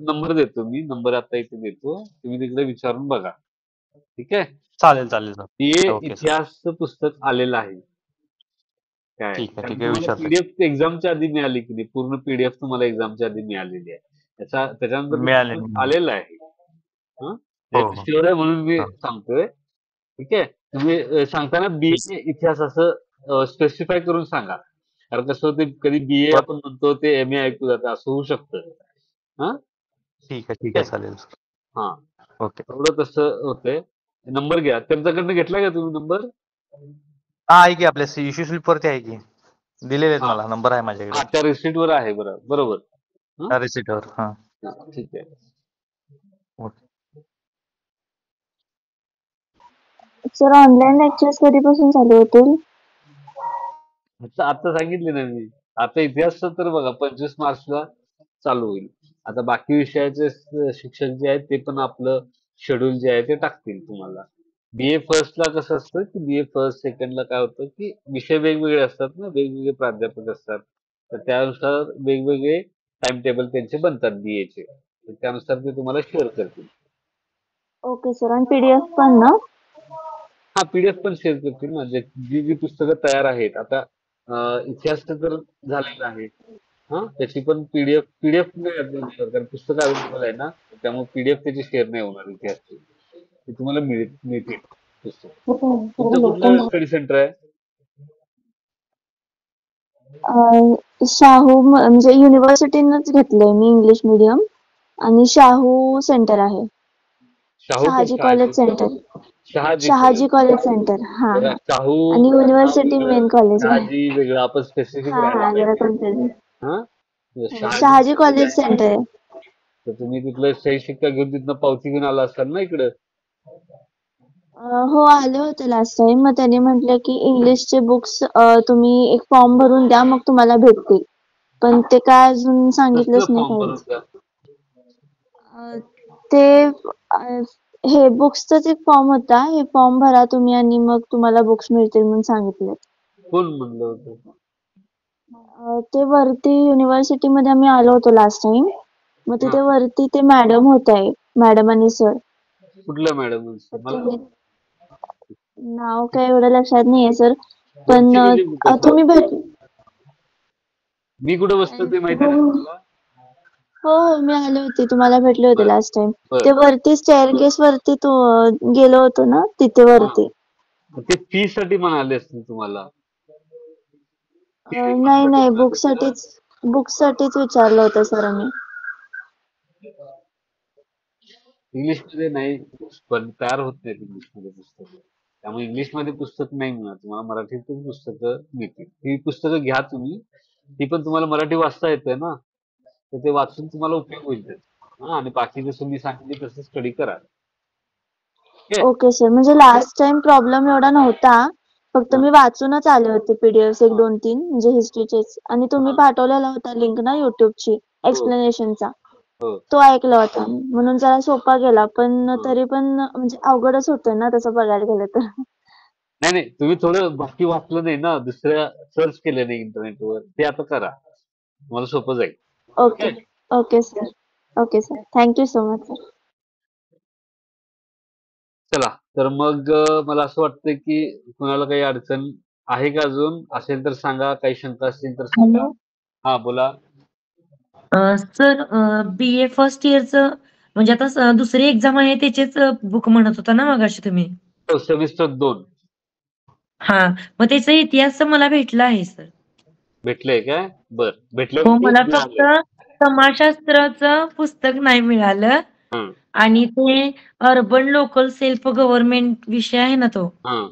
नंबर देतो मी, नंबर आता इथे देतो, तुम्ही तिकडे विचारून बघा. ठीक आहे. चालेल. बीए इतिहासचं पुस्तक आलेलं आहे काय, पीडीएफ एक्झामच्या आधी मिळाली की नाही, पूर्ण पीडीएफ तुम्हाला एक्झामच्या आधी मिळालेली आहे. त्याच्यानंतर आलेलं आहे. शुअर आहे म्हणून मी सांगतोय. ठीक आहे. तुम्ही सांगताना बीए इतिहास असं स्पेसिफाय करून सांगा, कारण कसं होतं कधी बीए आपण म्हणतो ते एम ए ऐकू जातं, असं होऊ शकतं. हा ठीक आहे चालेल. हा ओके. एवढं तसं होतंय. नंबर घ्या, त्यांच्याकडनं घेतला का तुम्ही नंबर? हा आहे की, आपल्या इश्यू स्लिप वरती आहे की, दिलेले आहेत मला, नंबर आहे माझ्याकडे. त्या रिसिट वर आहे. बरोबर. रिसिटवर. हा ठीक आहे. सर ऑनलाईन लेक्चर्स कधीपासून चालू होतील? आता सांगितले ना मी. आता इतिहास तर बघा 25 मार्चला चालू होईल. आता बाकी विषयाचे शिक्षक जे आहेत ते पण आपलं शेड्यूल जे आहे ते टाकतील तुम्हाला. बीए फर्स्टला कसं असतं की बीए फर्स्ट सेकंडला काय होतं की विषय वेगवेगळे असतात ना, वेगवेगळे प्राध्यापक असतात, तर त्यानुसार वेगवेगळे टाइम टेबल त्यांचे बनतात बीएचे, त्यानुसार ते तुम्हाला शेअर करतील. Okay sir. आणि पीडीएफ पण ना? हा पीडीएफ पण शेअर करतील ना, जी पुस्तकं तयार आहेत. आता इतिहास तर झालेला आहे, त्याची पण पीडीएफ नाही, कारण पुस्तक अवेलेबल आहे ना, त्यामुळे पीडीएफ त्याची शेअर नाही होणार इतिहासची, ते तुम्हाला मिळतील पुस्तक. तुमचं कुठलं स्टडी सेंटर आहे? शाहू म्हणजे युनिव्हर्सिटीनंच घेतलंय मी इंग्लिश मीडियम, आणि शाहू सेंटर आहे. शाहू का Shahaji college centre. Shahaji Shahaji college centre. हा बघा, हा. शाहू आणि युनिव्हर्सिटी मेन कॉलेज आहे. शहाजी वेगळं आपण स्पेसिफिक हा राहायला हा, जरा पाहिजे. कन्फ्युजन. हा शहाजी कॉलेज सेंटर आहे. तर तुम्ही तिथलं सही शिक्का घेऊन तिथनं पावती घेऊन आला असाल ना इकडं. हो, आले होते लास्ट टाइम. मग त्यांनी म्हटलं की इंग्लिशचे बुक्स तुम्ही एक फॉर्म भरून द्या, मग तुम्हाला भेटतील. पण ते काय अजून सांगितलंच कसलं नाही फॉर्म भरून काहीच. द्या? ते हे बुक्सचाच एक फॉर्म होता. हे फॉर्म भरा तुम्ही आणि मग तुम्हाला बुक्स मिळतील म्हणून सांगितले. कोण म्हणलं होतं? ते वरती युनिव्हर्सिटीमध्ये आम्ही आलो होतो लास्ट टाइम. मग तिथे वरती ते मॅडम होत आहे, मॅडम आणि सर. कुठल्या मॅडम मला नाव काय एवढं लक्षात नाहीये सर. पण कोणती म्हणजे कसं? तुम्ही भेट मी कुठे बसतो ते माहिती हो आहे ना तुम्हाला? हो, मी आले होते, तुम्हाला भेटले होते बरं, लास्ट टाइम. बरं. ते वरती स्टेअरकेस वरती तो गेलो होतो ना, तिथे वरती. ते फी साठी म्हणाले असतील तुम्हाला. नाही नाही, बुक साठीच विचारलं होतं सरांनी. इंग्लिश मध्ये नाही, पण तयार होत नाही इंग्लिश मध्ये पुस्तकं. त्यामुळे इंग्लिश मध्ये पुस्तक नाही मिळणार तुम्हाला, मराठीतून पुस्तकं मिळतील. ही पुस्तकं घ्या तुम्ही. ती पण तुम्हाला मराठी वाचता येते ना, तर ते वाचून तुम्हाला उपयोग होईल त्याचा. आणि बाकी जसं मी सांगितले तसं स्टडी करा. Okay sir. म्हणजे लास्ट टाइम प्रॉब्लेम एवढा नव्हता. फक्त मी वाचूनच आले होते पीडीएफ 1-2-3 म्हणजे हिस्ट्रीचेच. आणि तुम्ही पाठवलेला होता लिंक ना युट्यूबची एक्सप्लेनेशनचा. हो. तो ऐकला होता म्हणून जरा सोपा गेला. पण तरी पण म्हणजे अवघडच होतं ना तसं बघायला गेलं तर. नाही नाही, तुम्ही थोडं बाकी वाचलं नाही ना, दुसऱ्या सर्च केलं नाही इंटरनेटवर, ते आता करा, तुम्हाला सोपं जाईल. Okay okay sir. Okay sir. Thank you so much sir. चला, तर मग मला असं वाटतं की कुणाला काही अडचण आहे का अजून? असेल तर सांगा, काही शंका असतील तर सांगा. हॅलो. हा बोला. सर, BA फर्स्ट इयरचं म्हणजे आता दुसरी एक्झाम आहे त्याचेच बुक म्हणत होता ना मगाशी तुम्ही? सेमिस्टर 2 हा, मग त्याचा इतिहास मला भेटला आहे सर. भेटलंय काय? बर, हो, मला भेटल्यावर फक्त समाजशास्त्राचं पुस्तक नाही मिळालं. हं, आणि ते अर्बन लोकल सेल्फ गव्हर्नमेंट विषय आहे ना तो, हं.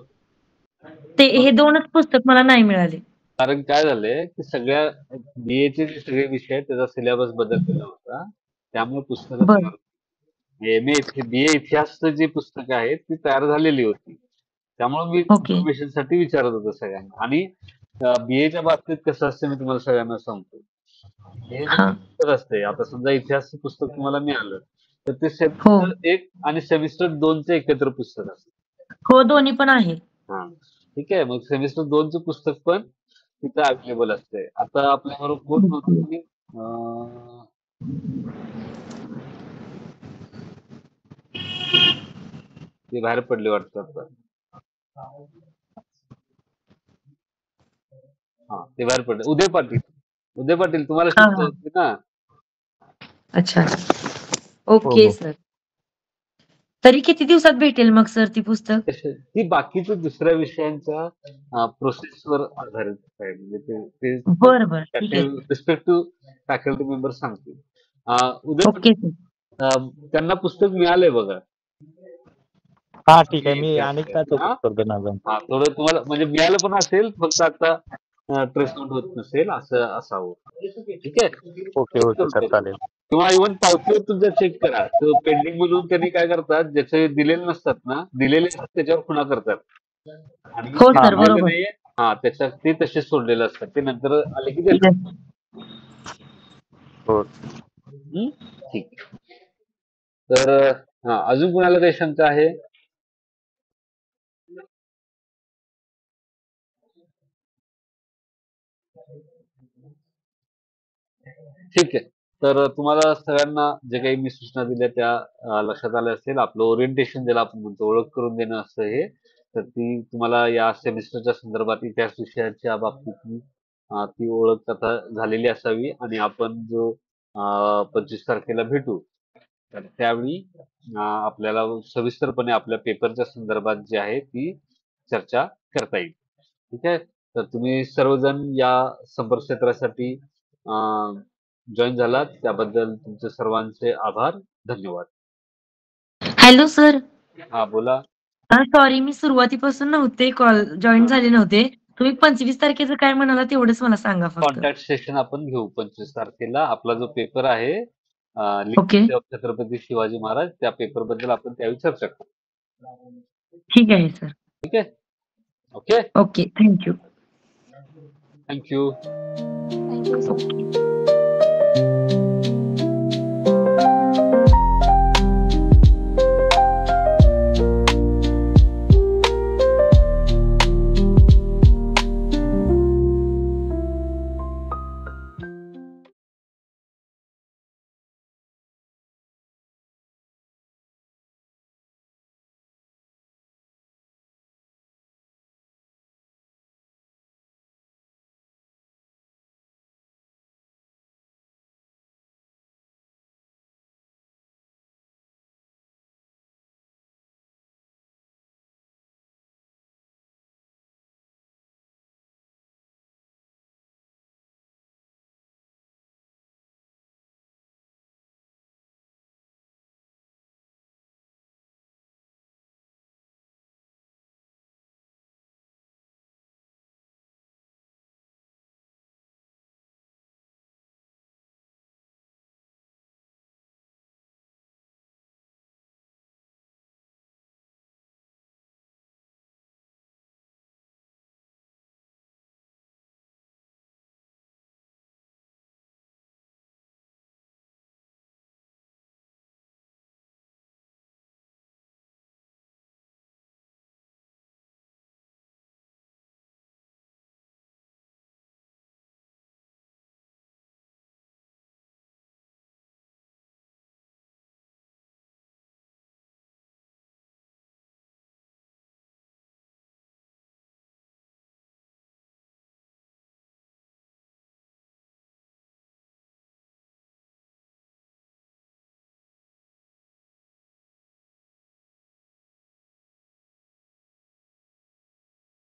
हे 2च पुस्तक मला नाही मिळाले. कारण काय झालंय की सगळ्या बीएचे जे सगळे विषय आहेत त्याचा सिलेबस बदललेला होता, त्यामुळे पुस्तकं बर. तयार बीए इतिहासचं जी पुस्तकं आहेत ती तयार झालेली होती. त्यामुळे मी ओके. इन्फॉर्मेशन साठी विचारत होतो सगळ्यांना. आणि बीएच्या बाबतीत कसं असतं मी तुम्हाला सगळ्यांना सांगतो. हे जे हा. पुस्तक असते, आता समजा इतिहासचं पुस्तक तुम्हाला मिळालं तर ते हो सेमिस्टर 1 आणि सेमिस्टर 2चे एकत्र पुस्तक असतं. हो, दोन्ही पण आहे. हा, ठीक आहे. मग सेमिस्टर 2चं पुस्तक पण तिथं अवेलेबल असते. आता आपल्याबरोबर कोण नव्हतं कोणी ते बाहेर पडले वाटतं आता. हा, ते बाहेर पडले. उदय पाटील तुम्हाला हा शंका हा. होती ना? अच्छा. हो ओके हो. सर. तरी किती दिवसात भेटेल मग सर ती पुस्तक? ती बाकीच्या दुसऱ्या विषयांच्या प्रोसेसवर आधारित आहे. म्हणजे ते बर बर, ठीक आहे सर. रिस्पेक्टिव्ह फॅकल्टी मेंबर सांगतील. उदय ओके सर. त्यांना पुस्तक मिळालंय बघा. हा, ठीक आहे. मी अनेक इतिहास. चौकशी करतो ना अजून. हा, थोडं तुम्हाला म्हणजे मिळालं पण असेल, फक्त आता ट्रेसमेंट होत नसेल असं असावं. ठीक आहे. ओके ओके सर, चालेल. किंवा इव्हन पावतीवर तुमच्या चेक करा. पेंडिंग म्हणून त्यांनी काय करतात, ज्याचे दिलेले नसतात ना, दिलेले असतात त्याच्यावर खुणा करतात. आणि हो जे सर, दिलेलं बरोबर. नाहीये, हा त्याच्यात ते तसे सोडलेले असतात. ते नंतर आले की ठीक देतात. आहे. हो. ठीक. तर हा, अजून कोणाला काही शंका आहे? ठीक आहे. तर तुम्हाला सगळ्यांना जे काही मी सूचना दिल्या त्या लक्षात आल्या असेल. आपलं ओरिएंटेशन ज्याला आपण म्हणतो, ओळख करून देणं असतं हे. तर ती तुम्हाला या सेमिस्टरच्या संदर्भात इतिहास विषयाच्या बाबतीत ती ओळख आता झालेली असावी. आणि आपण जो 25 तारखेला भेटू, तर त्यावेळी आपल्याला सविस्तरपणे आपल्या पेपरच्या संदर्भात जी आहे ती चर्चा करता येईल. ठीक आहे. तर तुम्ही सर्वजण या संपर्क क्षेत्रासाठी जॉईन झालात त्याबद्दल तुमचे सर्वांचे आभार. धन्यवाद. Hello sir. हा बोला. सॉरी मी सुरुवातीपासून नव्हते कॉल जॉईन झाले नव्हते. तुम्ही 25 तारखेचं काय म्हणाला तेवढंच मला सांगा फक्त. कॉन्टॅक्ट सेशन आपण घेऊ 25 तारखेला. आपला जो पेपर आहे ओके. लिखित छत्रपती शिवाजी महाराज, त्या पेपर बद्दल आपण त्यावेळी चर्चा करू. ठीक आहे सर. ठीक आहे. Okay. Okay. Thank you. Thank you. Thank you sir.